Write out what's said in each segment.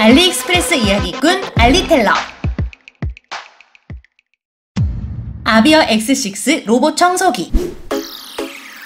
알리익스프레스 이야기꾼 알리텔러. 아비어 X6 로봇 청소기.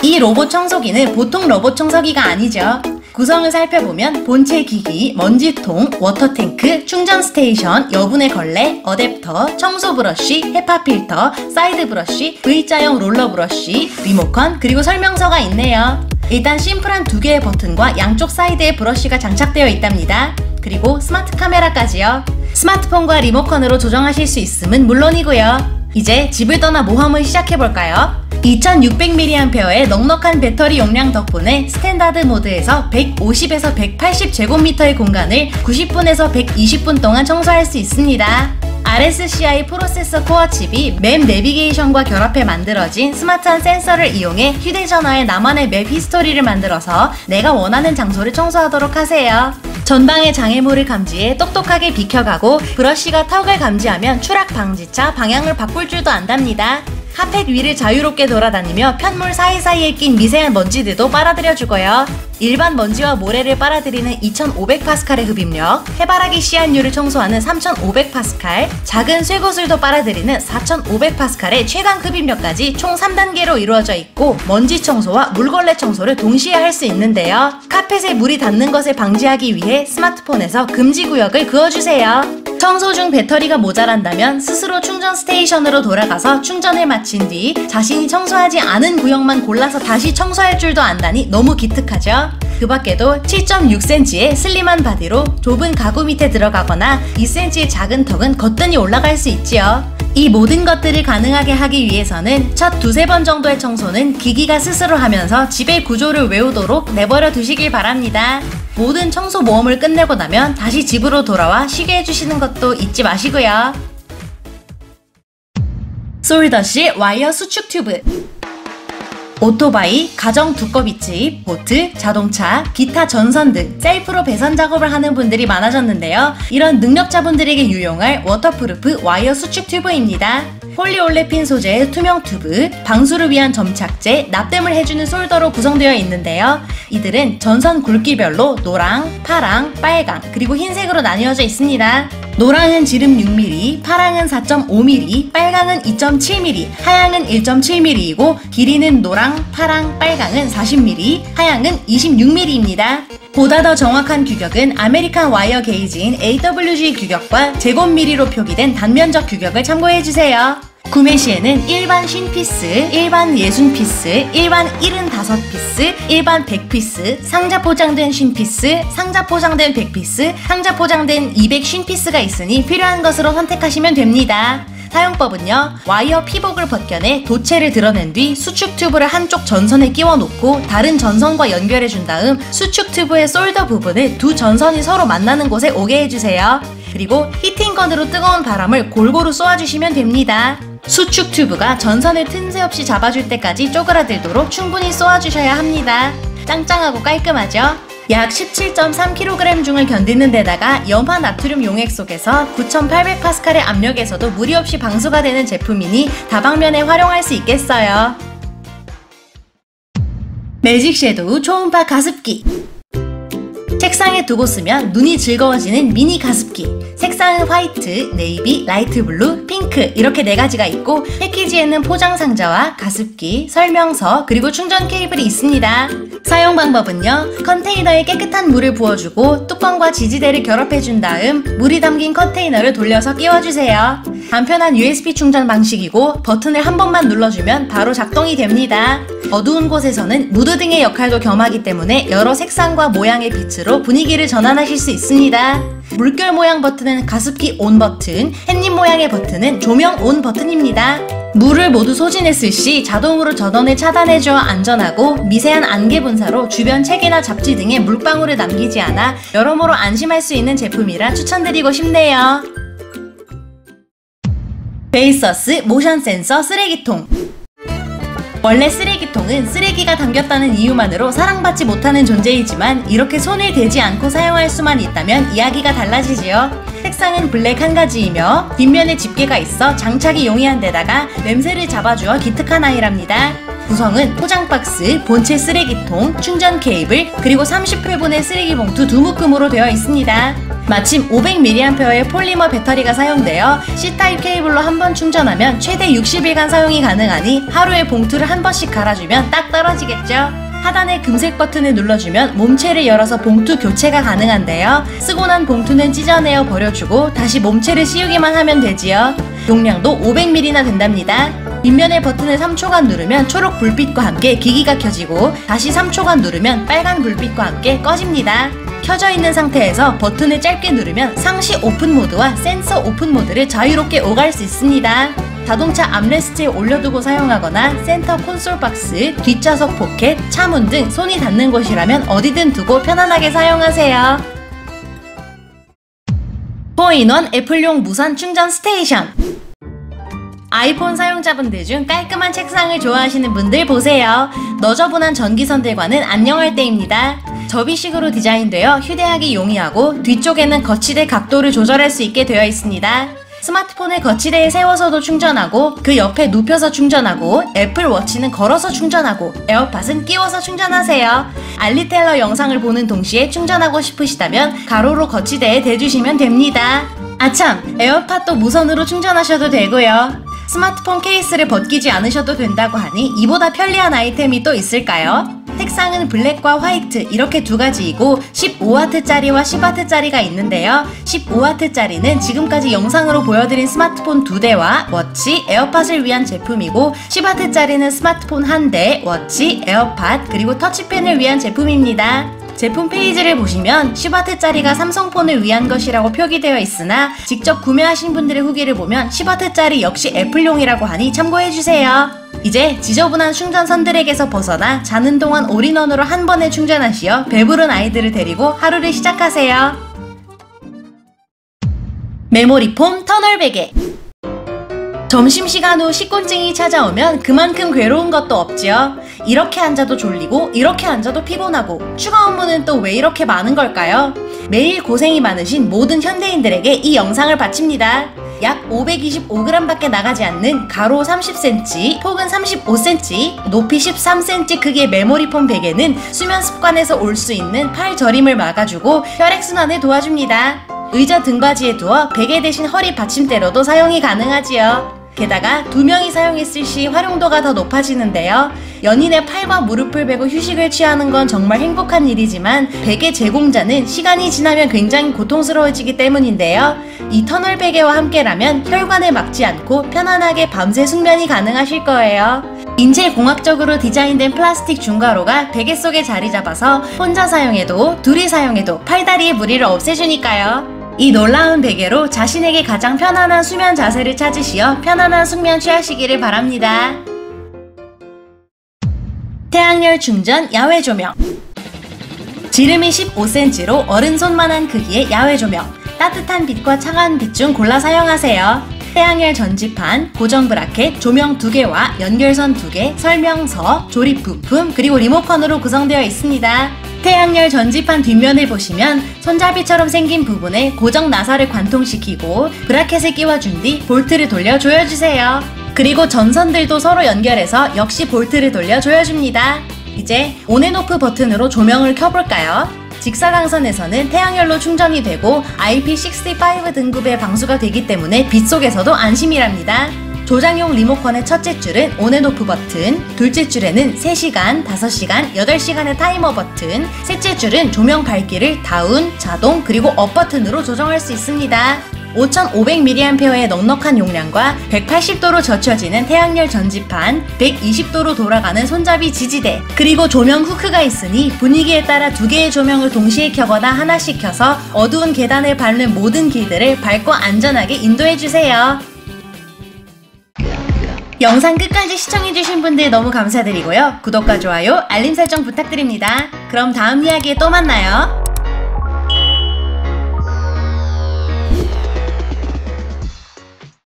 이 로봇 청소기는 보통 로봇 청소기가 아니죠. 구성을 살펴보면 본체 기기, 먼지통, 워터탱크, 충전 스테이션, 여분의 걸레, 어댑터, 청소 브러쉬, 헤파 필터, 사이드 브러쉬, V자형 롤러 브러쉬, 리모컨, 그리고 설명서가 있네요. 일단 심플한 두 개의 버튼과 양쪽 사이드에 브러쉬가 장착되어 있답니다. 그리고 스마트 카메라까지요. 스마트폰과 리모컨으로 조정하실 수 있음은 물론이고요. 이제 집을 떠나 모험을 시작해볼까요? 2600mAh의 넉넉한 배터리 용량 덕분에 스탠다드 모드에서 150에서 180제곱미터의 공간을 90분에서 120분 동안 청소할 수 있습니다. RSCI 프로세서 코어 칩이 맵 내비게이션과 결합해 만들어진 스마트한 센서를 이용해 휴대전화에 나만의 맵 히스토리를 만들어서 내가 원하는 장소를 청소하도록 하세요. 전방의 장애물을 감지해 똑똑하게 비켜가고 브러쉬가 턱을 감지하면 추락 방지차 방향을 바꿀 줄도 안답니다. 카펫 위를 자유롭게 돌아다니며 편물 사이사이에 낀 미세한 먼지들도 빨아들여주고요. 일반 먼지와 모래를 빨아들이는 2500파스칼의 흡입력, 해바라기 씨앗류를 청소하는 3500파스칼, 작은 쇠구슬도 빨아들이는 4500파스칼의 최강 흡입력까지 총 3단계로 이루어져 있고 먼지 청소와 물걸레 청소를 동시에 할 수 있는데요. 카펫에 물이 닿는 것을 방지하기 위해 스마트폰에서 금지 구역을 그어주세요. 청소 중 배터리가 모자란다면 스스로 충전 스테이션으로 돌아가서 충전을 마친 뒤 자신이 청소하지 않은 구역만 골라서 다시 청소할 줄도 안다니 너무 기특하죠? 그 밖에도 7.6cm의 슬림한 바디로 좁은 가구 밑에 들어가거나 2cm의 작은 턱은 거뜬히 올라갈 수 있지요. 이 모든 것들을 가능하게 하기 위해서는 첫 두세 번 정도의 청소는 기기가 스스로 하면서 집의 구조를 외우도록 내버려 두시길 바랍니다. 모든 청소 모험을 끝내고 나면 다시 집으로 돌아와 쉬게 해주시는 것도 잊지 마시고요. 솔더실 와이어 수축 튜브. 오토바이, 가정 두꺼비 칩, 보트, 자동차, 기타 전선 등 셀프로 배선 작업을 하는 분들이 많아졌는데요. 이런 능력자분들에게 유용할 워터프루프 와이어 수축 튜브입니다. 폴리올레핀 소재의 투명 튜브, 방수를 위한 점착제, 납땜을 해주는 솔더로 구성되어 있는데요. 이들은 전선 굵기별로 노랑, 파랑, 빨강, 그리고 흰색으로 나뉘어져 있습니다. 노랑은 지름 6mm, 파랑은 4.5mm, 빨강은 2.7mm, 하양은 1.7mm이고 길이는 노랑, 파랑, 빨강은 40mm, 하양은 26mm입니다. 보다 더 정확한 규격은 아메리칸 와이어 게이지인 AWG 규격과 제곱미리로 표기된 단면적 규격을 참고해주세요. 구매 시에는 일반 50피스, 일반 60피스, 일반 75피스, 일반 100피스, 상자 포장된 50피스, 상자 포장된 100피스, 상자 포장된 250피스가 있으니 필요한 것으로 선택하시면 됩니다. 사용법은요, 와이어 피복을 벗겨내 도체를 드러낸 뒤 수축 튜브를 한쪽 전선에 끼워 놓고 다른 전선과 연결해 준 다음 수축 튜브의 솔더 부분을 두 전선이 서로 만나는 곳에 오게 해주세요. 그리고 히팅건으로 뜨거운 바람을 골고루 쏘아주시면 됩니다. 수축 튜브가 전선을 틈새 없이 잡아줄 때까지 쪼그라들도록 충분히 쏘아주셔야 합니다. 짱짱하고 깔끔하죠? 약 17.3kg 중을 견디는 데다가 염화 나트륨 용액 속에서 9800파스칼의 압력에서도 무리 없이 방수가 되는 제품이니 다방면에 활용할 수 있겠어요. 매직 섀도우 초음파 가습기. 책상에 두고 쓰면 눈이 즐거워지는 미니 가습기. 색상은 화이트, 네이비, 라이트 블루, 핑크 이렇게 4가지가 있고 패키지에는 포장 상자와 가습기, 설명서, 그리고 충전 케이블이 있습니다. 사용 방법은요, 컨테이너에 깨끗한 물을 부어주고 뚜껑과 지지대를 결합해준 다음 물이 담긴 컨테이너를 돌려서 끼워주세요. 간편한 USB 충전 방식이고 버튼을 한 번만 눌러주면 바로 작동이 됩니다. 어두운 곳에서는 무드 등의 역할도 겸하기 때문에 여러 색상과 모양의 빛으로 분위기를 전환하실 수 있습니다. 물결 모양 버튼은 가습기 온 버튼, 햇님 모양의 버튼은 조명 온 버튼입니다. 물을 모두 소진했을 시 자동으로 전원을 차단해줘 안전하고 미세한 안개 분사로 주변 책이나 잡지 등에 물방울을 남기지 않아 여러모로 안심할 수 있는 제품이라 추천드리고 싶네요. 베이서스 모션 센서 쓰레기통. 원래 쓰레기통은 쓰레기가 담겼다는 이유만으로 사랑받지 못하는 존재이지만 이렇게 손을 대지 않고 사용할 수만 있다면 이야기가 달라지지요. 색상은 블랙 한 가지이며 뒷면에 집게가 있어 장착이 용이한 데다가 냄새를 잡아주어 기특한 아이랍니다. 구성은 포장 박스, 본체 쓰레기통, 충전 케이블, 그리고 30회분의 쓰레기 봉투 2묶음으로 되어 있습니다. 마침 500mAh의 폴리머 배터리가 사용되어 C타입 케이블로 한 번 충전하면 최대 60일간 사용이 가능하니 하루에 봉투를 한 번씩 갈아주면 딱 떨어지겠죠? 하단의 금색 버튼을 눌러주면 몸체를 열어서 봉투 교체가 가능한데요. 쓰고 난 봉투는 찢어내어 버려주고 다시 몸체를 씌우기만 하면 되지요. 용량도 500ml나 된답니다. 윗면의 버튼을 3초간 누르면 초록 불빛과 함께 기기가 켜지고 다시 3초간 누르면 빨간 불빛과 함께 꺼집니다. 켜져 있는 상태에서 버튼을 짧게 누르면 상시 오픈 모드와 센서 오픈 모드를 자유롭게 오갈 수 있습니다. 자동차 암레스트에 올려두고 사용하거나 센터 콘솔 박스, 뒷좌석 포켓, 차문 등 손이 닿는 곳이라면 어디든 두고 편안하게 사용하세요. 4인원 애플용 무선 충전 스테이션. 아이폰 사용자분들 중 깔끔한 책상을 좋아하시는 분들 보세요. 너저분한 전기선들과는 안녕할 때입니다. 접이식으로 디자인되어 휴대하기 용이하고 뒤쪽에는 거치대 각도를 조절할 수 있게 되어 있습니다. 스마트폰을 거치대에 세워서도 충전하고 그 옆에 눕혀서 충전하고 애플워치는 걸어서 충전하고 에어팟은 끼워서 충전하세요. 알리텔러 영상을 보는 동시에 충전하고 싶으시다면 가로로 거치대에 대주시면 됩니다. 아참! 에어팟도 무선으로 충전하셔도 되고요. 스마트폰 케이스를 벗기지 않으셔도 된다고 하니 이보다 편리한 아이템이 또 있을까요? 색상은 블랙과 화이트 이렇게 두 가지이고 15W짜리와 10W짜리가 있는데요. 15W짜리는 지금까지 영상으로 보여드린 스마트폰 2대와 워치, 에어팟을 위한 제품이고 10W짜리는 스마트폰 1대, 워치, 에어팟, 그리고 터치펜을 위한 제품입니다. 제품 페이지를 보시면 10W짜리가 삼성폰을 위한 것이라고 표기되어 있으나 직접 구매하신 분들의 후기를 보면 10W짜리 역시 애플용이라고 하니 참고해주세요. 이제 지저분한 충전선들에게서 벗어나 자는 동안 올인원으로 한 번에 충전하시어 배부른 아이들을 데리고 하루를 시작하세요. 메모리 폼 터널 베개. 점심시간 후 식곤증이 찾아오면 그만큼 괴로운 것도 없지요. 이렇게 앉아도 졸리고 이렇게 앉아도 피곤하고 추가 업무는 또 왜 이렇게 많은 걸까요? 매일 고생이 많으신 모든 현대인들에게 이 영상을 바칩니다. 약 525g 밖에 나가지 않는 가로 30cm, 폭은 35cm, 높이 13cm 크기의 메모리 폼 베개는 수면 습관에서 올 수 있는 팔 저림을 막아주고 혈액순환을 도와줍니다. 의자 등받이에 두어 베개 대신 허리 받침대로도 사용이 가능하지요. 게다가 2명이 사용했을 시 활용도가 더 높아지는데요. 연인의 팔과 무릎을 베고 휴식을 취하는 건 정말 행복한 일이지만 베개 제공자는 시간이 지나면 굉장히 고통스러워지기 때문인데요. 이 터널 베개와 함께라면 혈관을 막지 않고 편안하게 밤새 숙면이 가능하실 거예요. 인체공학적으로 디자인된 플라스틱 중가로가 베개 속에 자리 잡아서 혼자 사용해도 둘이 사용해도 팔다리의 무리를 없애주니까요. 이 놀라운 베개로 자신에게 가장 편안한 수면 자세를 찾으시어 편안한 숙면 취하시기를 바랍니다. 태양열 충전 야외 조명. 지름이 15cm로 어른 손만한 크기의 야외 조명. 따뜻한 빛과 차가운 빛 중 골라 사용하세요. 태양열 전지판, 고정 브라켓, 조명 2개와 연결선 2개, 설명서, 조립 부품, 그리고 리모컨으로 구성되어 있습니다. 태양열 전지판 뒷면을 보시면 손잡이처럼 생긴 부분에 고정 나사를 관통시키고 브라켓을 끼워준 뒤 볼트를 돌려 조여주세요. 그리고 전선들도 서로 연결해서 역시 볼트를 돌려 조여줍니다. 이제 온앤오프 버튼으로 조명을 켜볼까요? 직사광선에서는 태양열로 충전이 되고 IP65 등급의 방수가 되기 때문에 빛 속에서도 안심이랍니다. 조장용 리모컨의 첫째 줄은 온앤오프 버튼, 둘째 줄에는 3시간, 5시간, 8시간의 타이머 버튼, 셋째 줄은 조명 밝기를 다운, 자동, 그리고 업 버튼으로 조정할 수 있습니다. 5500mAh의 넉넉한 용량과 180도로 젖혀지는 태양열 전지판, 120도로 돌아가는 손잡이 지지대, 그리고 조명 후크가 있으니 분위기에 따라 2개의 조명을 동시에 켜거나 하나씩 켜서 어두운 계단을 밟는 모든 길들을 밝고 안전하게 인도해주세요. 영상 끝까지 시청해주신 분들 너무 감사드리고요. 구독과 좋아요, 알림 설정 부탁드립니다. 그럼 다음 이야기에 또 만나요.